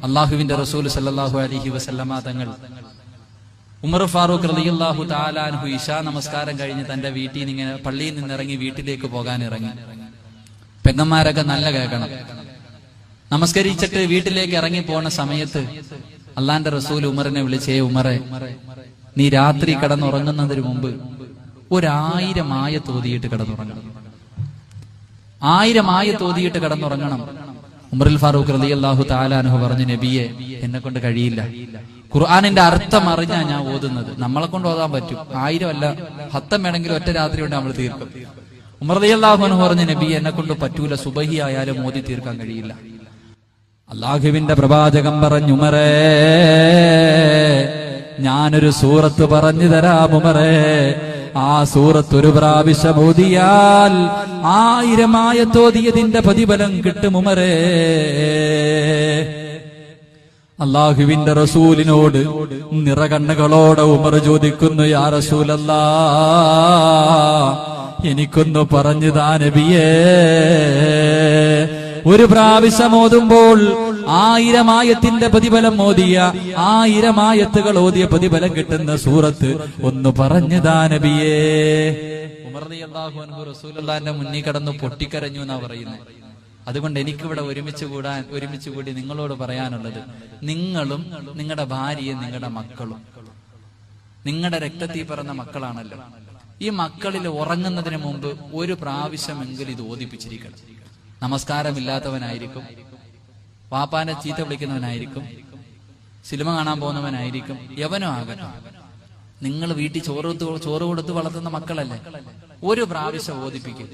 അള്ളാഹുവിന്റെ റസൂൽ സല്ലല്ലാഹു അലൈഹി വസല്ലമ തങ്ങൾ ഉമർ ഫാറൂഖ് റളിയല്ലാഹു തആല അൻഹു ഇശാ നമസ്കാരം കഴിഞ്ഞ് തന്റെ വീട്ടിൽ നിന്ന് ഇങ്ങനെ പള്ളിയിൽ നിന്ന് ഇറങ്ങി വീട്ടിലേക്ക് പോകാൻ ഇറങ്ങി. പെങ്ങന്മാരൊക്കെ നല്ല കേൾക്കണം. നമസ്കരിച്ചിട്ട് വീട്ടിലേക്ക് ഇറങ്ങി പോണ സമയത്ത് അള്ളാന്റെ റസൂൽ ഉമറിനെ വിളിച്ചേ, ഉമറെ, നീ രാത്രി കിടന്നുറങ്ങുന്നതിന് മുമ്പ് 1000 ആയത്ത് ഓതിയിട്ട് കിടന്നുറങ്ങണം. 1000 ആയത്ത് ഓതിയിട്ട് കിടന്നുറങ്ങണം. ഉമറുൽ ഫാറൂഖ് റളിയല്ലാഹു തആല അൻഹു പറഞ്ഞു, നബിയെ, എന്നെ കൊണ്ട് കഴിയില്ല. ഖുർആനിന്റെ അർത്ഥം അറിഞ്ഞാ ഞാൻ ഓതുന്നത്. നമ്മളെ കൊണ്ട് ഓതാൻ പറ്റും, 1000 അല്ല 10 വേണമെങ്കിലും ഒറ്റ രാത്രി കൊണ്ട് നമ്മൾ തീർക്കും. ഉമർ റളിയല്ലാഹു അൻഹു പറഞ്ഞു, നബിയെ, എന്നെ കൊണ്ട് പറ്റൂല, സുബഹി ആയാലും ഓതി തീർക്കാൻ കഴിയില്ല. അല്ലാഹുവിന്റെ പ്രവാചകൻ പറഞ്ഞു, ഉമറേ, ഞാനൊരു സൂറത്ത് പറഞ്ഞു തരാം ഉമറേ. ആ സൂറത്ത് ഒരു പ്രാവശ്യം ഓതിയാൽ 1000 ആയത്ത് ഓതിയതിന്റെ പ്രതിഫലം കിട്ടും ഉമറേ. അല്ലാഹുവിന്റെ റസൂലിനോട് നിറകണ്ണുകളോടെ ഉമർ ചോദിക്കുന്നു, യാ റസൂലല്ലാഹ്, എനിക്കൊന്ന് പറഞ്ഞു താ നബിയേ. ഒരു പ്രാവശ്യം ഓതുമ്പോൾ 1000 ആയത്തിന്റെ പ്രതിഫലം ഓതിയ 1000 ആയത്തുകൾ ഓതിയ പ്രതിഫലം കിട്ടുന്ന സൂറത്ത് ഒന്ന് പറഞ്ഞു താ നബിയേ. ഉമർ റളിയല്ലാഹു അൻഹു റസൂലുള്ളാഹിന്റെ മുന്നിൽ കടന്നു പൊട്ടിക്കരഞ്ഞു എന്നാ പറയുന്നത്. അതുകൊണ്ട് എനിക്കിവിടെ ഒരുമിച്ച് കൂടി നിങ്ങളോട് പറയാനുള്ളത്, നിങ്ങളും നിങ്ങളുടെ ഭാര്യയും നിങ്ങളുടെ മക്കളും നിങ്ങളുടെ രക്തത്തിൽ പിറന്ന മക്കളാണല്ലോ. ഈ മക്കളിൽ ഉറങ്ങുന്നതിന് മുമ്പ് ഒരു പ്രാവശ്യമെങ്കിലും ഇത് ഓതിപ്പിച്ചിരിക്കണം. നമസ്കാരമില്ലാത്തവനായിരിക്കും, വാപ്പാനെ ചീത്ത വിളിക്കുന്നവനായിരിക്കും, സിനിമ കാണാൻ പോകുന്നവനായിരിക്കും, യവനോ ആകട്ടെ, നിങ്ങൾ വീട്ടിൽ ചോറ് കൊടുത്ത് വളർത്തുന്ന മക്കളല്ലേ, ഒരു പ്രാവശ്യം ഓതിപ്പിക്കും.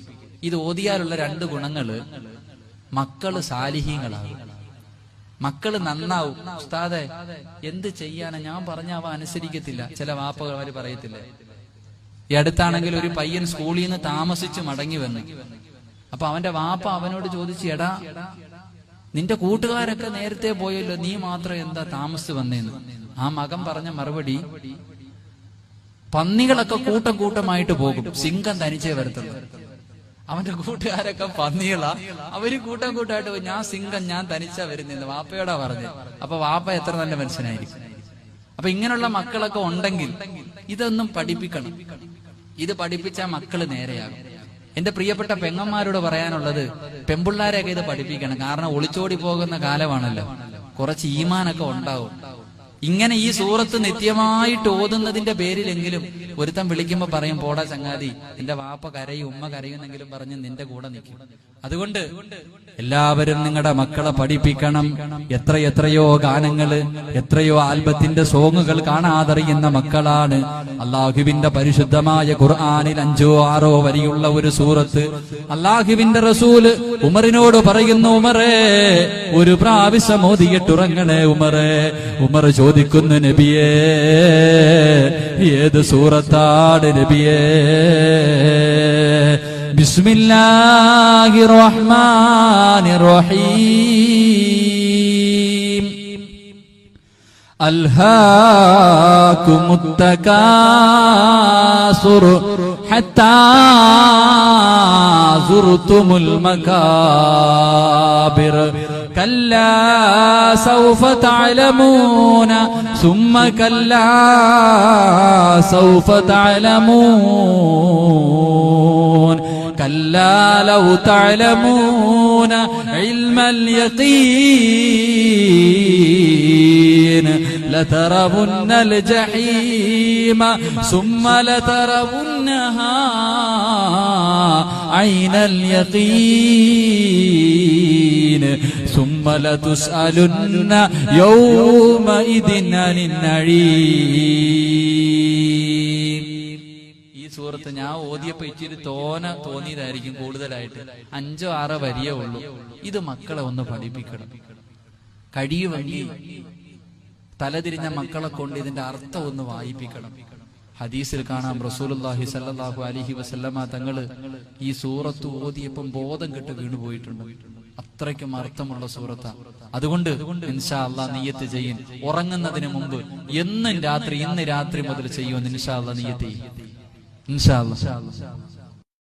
ഇത് ഓതിയാലുള്ള 2 ഗുണങ്ങള്: മക്കള് സാലിഹീങ്ങളാകും, മക്കള് നന്നാവും. ഉസ്താദെ, എന്ത് ചെയ്യാനാ, ഞാൻ പറഞ്ഞ അവ അനുസരിക്കത്തില്ല. ചില വാപ്പമാര് പറയത്തില്ലേ. ഈ അടുത്താണെങ്കിൽ ഒരു പയ്യൻ സ്കൂളിൽ നിന്ന് താമസിച്ച് മടങ്ങി വന്നു. അപ്പൊ അവന്റെ വാപ്പ അവനോട് ചോദിച്ചു, എടാ, നിന്റെ കൂട്ടുകാരൊക്കെ നേരത്തെ പോയല്ലോ, നീ മാത്രം എന്താ താമസിച്ച് വന്നേന്ന്. ആ മകൻ പറഞ്ഞ മറുപടി, പന്നികളൊക്കെ കൂട്ടമായിട്ട് പോകും, സിംഹം തനിച്ചേ വരത്തുള്ളൂ. അവന്റെ കൂട്ടുകാരൊക്കെ പന്നികളാ, അവര് കൂട്ടമായിട്ട് പോകും. ഞാൻ സിംഹം, ഞാൻ തനിച്ചാ വരുന്നെന്ന് വാപ്പയോടാ പറഞ്ഞു. അപ്പൊ വാപ്പ എത്ര നല്ല മനുഷ്യനായിരിക്കും. അപ്പൊ ഇങ്ങനെയുള്ള മക്കളൊക്കെ ഉണ്ടെങ്കിൽ ഇതൊന്നും പഠിപ്പിക്കണം. ഇത് പഠിപ്പിച്ചാൽ മക്കള് നേരെയാകും. എന്റെ പ്രിയപ്പെട്ട പെങ്ങന്മാരോട് പറയാനുള്ളത്, പെമ്പിള്ളാരെയൊക്കെ ഇത് പഠിപ്പിക്കണം. കാരണം ഒളിച്ചോടി പോകുന്ന കാലമാണല്ലോ, കുറച്ച് ഈമാനൊക്കെ ഉണ്ടാവും. ഇങ്ങനെ ഈ സൂറത്ത് നിത്യമായിട്ട് ഓതുന്നതിന്റെ പേരിലെങ്കിലും ഒരുത്തൻ വിളിക്കുമ്പോ പറയും, പോടാ ചങ്ങാതി, എന്റെ വാപ്പ കരയും ഉമ്മ കരയുന്നെങ്കിലും പറഞ്ഞ് നിന്റെ കൂടെ നിൽക്കും. അതുകൊണ്ട് എല്ലാവരും നിങ്ങളുടെ മക്കളെ പഠിപ്പിക്കണം. എത്രയോ ഗാനങ്ങള്, എത്രയോ ആൽബത്തിന്റെ സോങ്ങുകൾ കാണാതറിയുന്ന മക്കളാണ്. അള്ളാഹുവിന്റെ പരിശുദ്ധമായ ഖുർആനിൽ 5 or 6 വരിയുള്ള ഒരു സൂറത്ത് അള്ളാഹുവിന്റെ റസൂല് ഉമറിനോട് പറയുന്നു, ഉമറേ, ഒരു പ്രാവശ്യം ഓതിയിട്ടുറങ്ങണേ ഉമറേ. ഉമർ ചോദിക്കുന്നു, നബിയേ, ഏത് സൂറത്താണ് നബിയേ? ബിസ്മില്ലാഹിർ റഹ്മാനിർ റഹീം. അൽഹാകുമുത് തകാസുർ ഹത്താ സുർതുമുൽ മകാബിർ. കല്ലാ സൗഫ തഅലമൂന സുമ്മ കല്ലാ സൗഫ തഅലമൂൻ. കല്ലാ ലൗ തഅലമൂന ഇൽമൽ യഖീൻ ലതറവുന്നൽ ജഹീമ സുമ്മ ലതറവുന്നഹാ ഐനൽ യഖീൻ സുമ്മ ലതുസ്അലുന്ന യൗമഇദിൻ അനിൻ നഈം. ഈ സൂറത്ത് ഞാൻ ഓതിയപ്പോ ഇച്ചിരി തോന്നിയതായിരിക്കും കൂടുതലായിട്ട്. 5 or 6 വരിയേ ഉള്ളൂ. ഇത് മക്കളെ ഒന്ന് പഠിപ്പിക്കണം. കഴിയുമെങ്കിൽ തലതിരിഞ്ഞ മക്കളെ കൊണ്ട് ഇതിന്റെ അർത്ഥം ഒന്ന് വായിപ്പിക്കണം. ഹദീസിൽ കാണാം, റസൂലുള്ളാഹി സ്വല്ലല്ലാഹു അലൈഹി വസല്ലമ തങ്ങള് ഈ സൂറത്ത് ഓതിയപ്പം ബോധം കെട്ട് വീണുപോയിട്ടുണ്ട്. അത്രയ്ക്കും അർത്ഥമുള്ള സൂറത്താ. അതുകൊണ്ട് ഇൻഷാ അല്ലാഹ് നിയ്യത്ത് ചെയ്യും. ഉറങ്ങുന്നതിന് മുമ്പ് ഇന്ന് രാത്രി മുതൽ ചെയ്യുമെന്ന് ഇൻഷാ അല്ലാഹ് നിയ്യത്ത് ചെയ്യും. ഇൻഷാ അല്ലാഹ്.